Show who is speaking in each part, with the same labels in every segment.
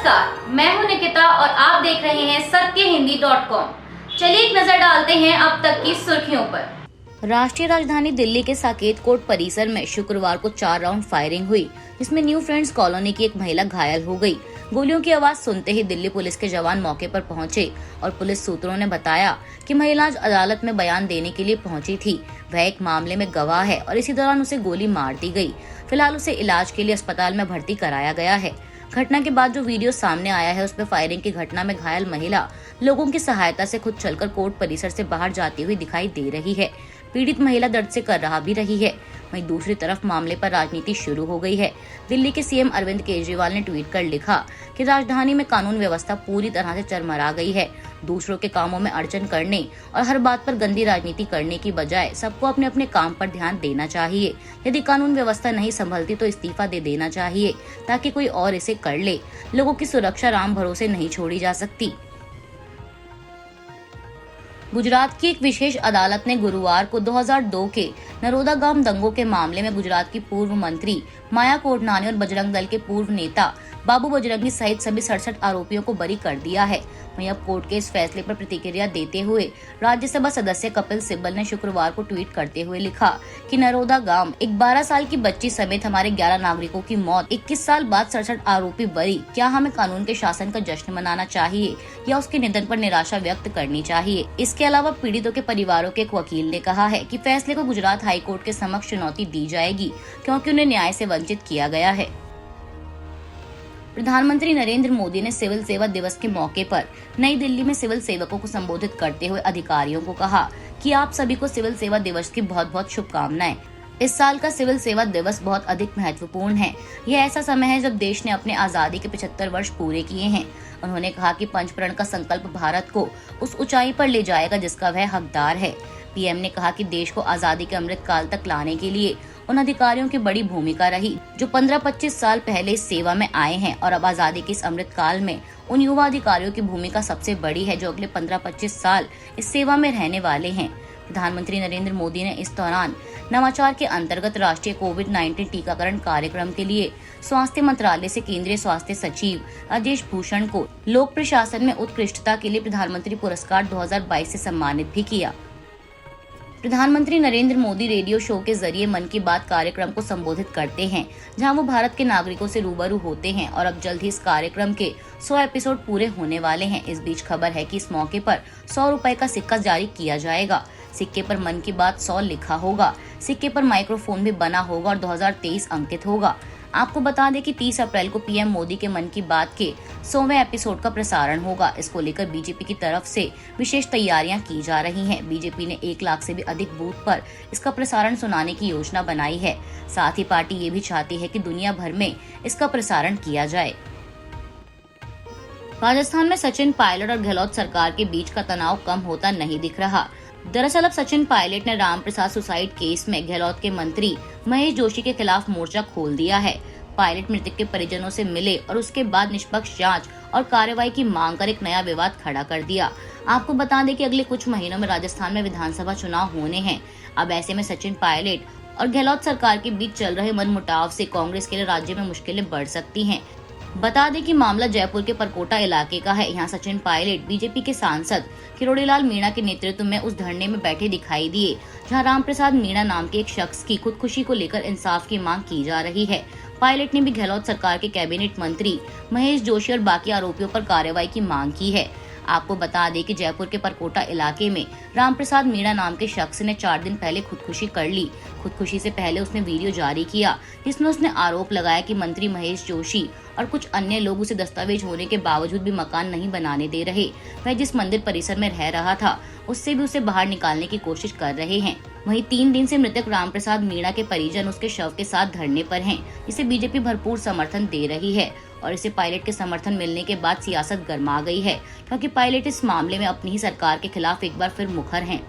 Speaker 1: नमस्कार, मैं हूं निकिता और आप देख रहे हैं सत्यहिंदी.com। चलिए एक नजर डालते हैं अब तक की सुर्खियों पर।
Speaker 2: राष्ट्रीय राजधानी दिल्ली के साकेत कोर्ट परिसर में शुक्रवार को 4 राउंड फायरिंग हुई, जिसमें न्यू फ्रेंड्स कॉलोनी की एक महिला घायल हो गई। गोलियों की आवाज सुनते ही दिल्ली पुलिस के जवान मौके पर पहुंचे और पुलिस सूत्रों ने बताया कि महिला आज अदालत में बयान देने के लिए पहुंची थी। वह एक मामले में गवाह है और इसी दौरान उसे गोली मार दी गई। फिलहाल उसे इलाज के लिए अस्पताल में भर्ती कराया गया है। घटना के बाद जो वीडियो सामने आया है उसमें फायरिंग की घटना में घायल महिला लोगों की सहायता से खुद चलकर कोर्ट परिसर से बाहर जाती हुई दिखाई दे रही है। पीड़ित महिला दर्द से कर रहा भी रही है। वहीं दूसरी तरफ मामले पर राजनीति शुरू हो गई है। दिल्ली के सीएम अरविंद केजरीवाल ने ट्वीट कर लिखा कि राजधानी में कानून व्यवस्था पूरी तरह से चरमरा गई है। दूसरों के कामों में अड़चन करने और हर बात पर गंदी राजनीति करने की बजाय सबको अपने अपने काम पर ध्यान देना चाहिए। यदि कानून व्यवस्था नहीं संभलती तो इस्तीफा दे देना चाहिए ताकि कोई और इसे कर ले। लोगों की सुरक्षा राम भरोसे नहीं छोड़ी जा सकती। गुजरात की एक विशेष अदालत ने गुरुवार को 2002 के नरोदा गांव दंगों के मामले में गुजरात की पूर्व मंत्री माया कोडनानी और बजरंग दल के पूर्व नेता बाबू बजरंगी सहित सभी 67 आरोपियों को बरी कर दिया है। वहीं अब कोर्ट के इस फैसले पर प्रतिक्रिया देते हुए राज्यसभा सदस्य कपिल सिब्बल ने शुक्रवार को ट्वीट करते हुए लिखा कि नरोदा गांव एक 12 साल की बच्ची समेत हमारे 11 नागरिकों की मौत, 21 साल बाद 67 आरोपी बरी। क्या हमें कानून के शासन का जश्न मनाना चाहिए या उसके निधन पर निराशा व्यक्त करनी चाहिए? इसके अलावा पीड़ितों के परिवारों के एक वकील ने कहा है कि फैसले को गुजरात हाईकोर्ट के समक्ष चुनौती दी जाएगी क्योंकि उन्हें न्याय से वंचित किया गया है। प्रधानमंत्री नरेंद्र मोदी ने सिविल सेवा दिवस के मौके पर नई दिल्ली में सिविल सेवकों को संबोधित करते हुए अधिकारियों को कहा कि आप सभी को सिविल सेवा दिवस की बहुत बहुत शुभकामनाएं। इस साल का सिविल सेवा दिवस बहुत अधिक महत्वपूर्ण है। यह ऐसा समय है जब देश ने अपने आजादी के 75 वर्ष पूरे किए हैं। उन्होंने कहा कि पंचप्रण का संकल्प भारत को उस ऊंचाई पर ले जाएगा जिसका वह हकदार है। पीएम ने कहा कि देश को आजादी के अमृत काल तक लाने के लिए उन अधिकारियों की बड़ी भूमिका रही जो 15-25 साल पहले इस सेवा में आए हैं और अब आजादी के इस अमृत काल में उन युवा अधिकारियों की भूमिका सबसे बड़ी है जो अगले 15-25 साल इस सेवा में रहने वाले हैं। प्रधानमंत्री नरेंद्र मोदी ने इस दौरान नवाचार के अंतर्गत राष्ट्रीय कोविड-19 टीकाकरण कार्यक्रम के लिए स्वास्थ्य मंत्रालय से केंद्रीय स्वास्थ्य सचिव राजेश भूषण को लोक प्रशासन में उत्कृष्टता के लिए प्रधानमंत्री पुरस्कार 2022 से सम्मानित भी किया। प्रधानमंत्री नरेंद्र मोदी रेडियो शो के जरिए मन की बात कार्यक्रम को संबोधित करते हैं, जहां वो भारत के नागरिकों से रूबरू होते हैं और अब जल्द ही इस कार्यक्रम के 100 एपिसोड पूरे होने वाले हैं। इस बीच खबर है कि इस मौके पर 100 रुपए का सिक्का जारी किया जाएगा। सिक्के पर मन की बात 100 लिखा होगा। सिक्के पर माइक्रोफोन भी बना होगा और 2023 अंकित होगा। आपको बता दें कि 30 अप्रैल को पीएम मोदी के मन की बात के 100वें एपिसोड का प्रसारण होगा। इसको लेकर बीजेपी की तरफ से विशेष तैयारियां की जा रही हैं। बीजेपी ने 1 लाख से भी अधिक बूथ पर इसका प्रसारण सुनाने की योजना बनाई है। साथ ही पार्टी ये भी चाहती है कि दुनिया भर में इसका प्रसारण किया जाए। राजस्थान में सचिन पायलट और गहलोत सरकार के बीच का तनाव कम होता नहीं दिख रहा। दरअसल अब सचिन पायलट ने रामप्रसाद सुसाइड केस में गहलोत के मंत्री महेश जोशी के खिलाफ मोर्चा खोल दिया है। पायलट मृतक के परिजनों से मिले और उसके बाद निष्पक्ष जांच और कार्रवाई की मांग कर एक नया विवाद खड़ा कर दिया। आपको बता दें कि अगले कुछ महीनों में राजस्थान में विधानसभा चुनाव होने हैं। अब ऐसे में सचिन पायलट और गहलोत सरकार के बीच चल रहे मनमुटाव से कांग्रेस के लिए राज्य में मुश्किलें बढ़ सकती हैं। बता दें कि मामला जयपुर के परकोटा इलाके का है। यहाँ सचिन पायलट बीजेपी के सांसद किरोड़ीलाल मीणा के नेतृत्व में उस धरने में बैठे दिखाई दिए, जहाँ रामप्रसाद मीणा नाम के एक शख्स की खुदकुशी को लेकर इंसाफ की मांग की जा रही है। पायलट ने भी गहलोत सरकार के कैबिनेट मंत्री महेश जोशी और बाकी आरोपियों पर कार्रवाई की मांग की है। आपको बता दें कि जयपुर के परकोटा इलाके में रामप्रसाद मीणा नाम के शख्स ने 4 दिन पहले खुदकुशी कर ली। खुदकुशी से पहले उसने वीडियो जारी किया जिसमें उसने आरोप लगाया कि मंत्री महेश जोशी और कुछ अन्य लोग उसे दस्तावेज होने के बावजूद भी मकान नहीं बनाने दे रहे। वह जिस मंदिर परिसर में रह रहा था उससे भी उसे बाहर निकालने की कोशिश कर रहे हैं। वहीं 3 दिन से मृतक रामप्रसाद मीणा के परिजन उसके शव के साथ धरने पर हैं। इसे बीजेपी भरपूर समर्थन दे रही है और इसे पायलट के समर्थन मिलने के बाद सियासत गर्मा गई है क्योंकि पायलट इस मामले में अपनी ही सरकार के खिलाफ एक बार फिर मुखर हैं।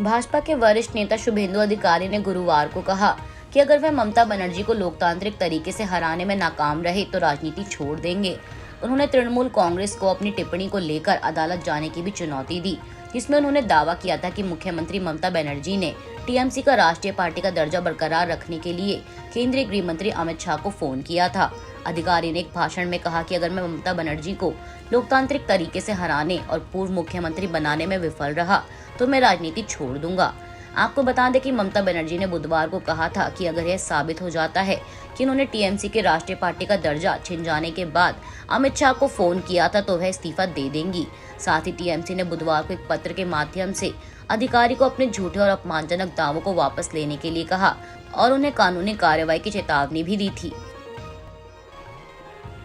Speaker 2: भाजपा के वरिष्ठ नेता शुभेंदु अधिकारी ने गुरुवार को कहा कि अगर वह ममता बनर्जी को लोकतांत्रिक तरीके से हराने में नाकाम रहे तो राजनीति छोड़ देंगे। उन्होंने तृणमूल कांग्रेस को अपनी टिप्पणी को लेकर अदालत जाने की भी चुनौती दी, जिसमें उन्होंने दावा किया था कि मुख्यमंत्री ममता बनर्जी ने टीएमसी का राष्ट्रीय पार्टी का दर्जा बरकरार रखने के लिए केंद्रीय गृह मंत्री अमित शाह को फोन किया था। अधिकारी ने एक भाषण में कहा कि अगर मैं ममता बनर्जी को लोकतांत्रिक तरीके से हराने और पूर्व मुख्यमंत्री बनाने में विफल रहा तो मैं राजनीति छोड़ दूंगा। आपको बता दें कि ममता बनर्जी ने बुधवार को कहा था कि अगर यह साबित हो जाता है कि उन्होंने टीएमसी के राष्ट्रीय पार्टी का दर्जा छिन जाने के बाद अमित शाह को फोन किया था तो वह इस्तीफा दे देंगी। साथ ही टीएमसी ने बुधवार को एक पत्र के माध्यम से अधिकारी को अपने झूठे और अपमानजनक दावों को वापस लेने के लिए कहा और उन्हें कानूनी कार्रवाई की चेतावनी भी दी थी।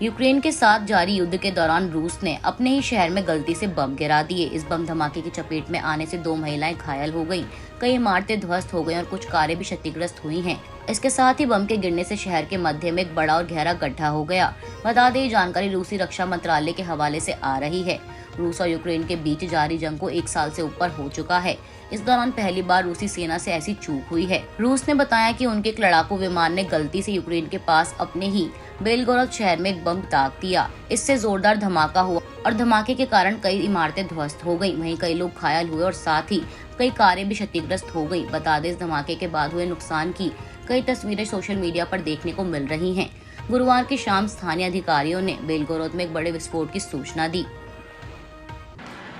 Speaker 2: यूक्रेन के साथ जारी युद्ध के दौरान रूस ने अपने ही शहर में गलती से बम गिरा दिए। इस बम धमाके की चपेट में आने से 2 महिलाएं घायल हो गईं, कई इमारतें ध्वस्त हो गईं और कुछ कारें भी क्षतिग्रस्त हुई हैं। इसके साथ ही बम के गिरने से शहर के मध्य में एक बड़ा और गहरा गड्ढा हो गया। बता दें, ये जानकारी रूसी रक्षा मंत्रालय के हवाले से आ रही है। रूस और यूक्रेन के बीच जारी जंग को 1 साल से ऊपर हो चुका है। इस दौरान पहली बार रूसी सेना से ऐसी चूक हुई है। रूस ने बताया कि उनके एक लड़ाकू विमान ने गलती से यूक्रेन के पास अपने ही बेलगोरोद शहर में एक बम दाग दिया। इससे जोरदार धमाका हुआ और धमाके के कारण कई इमारतें ध्वस्त हो गईं। वहीं कई लोग घायल हुए और साथ ही कई कारें भी क्षतिग्रस्त हो गईं। बता दें, इस धमाके के बाद हुए नुकसान की कई तस्वीरें सोशल मीडिया पर देखने को मिल रही हैं। गुरुवार की शाम स्थानीय अधिकारियों ने बेलगोरोद में एक बड़े विस्फोट की सूचना दी।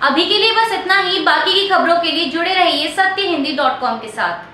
Speaker 1: अभी के लिए बस इतना ही। बाकी की खबरों के लिए जुड़े रहिए सत्यहिंदी.com के साथ।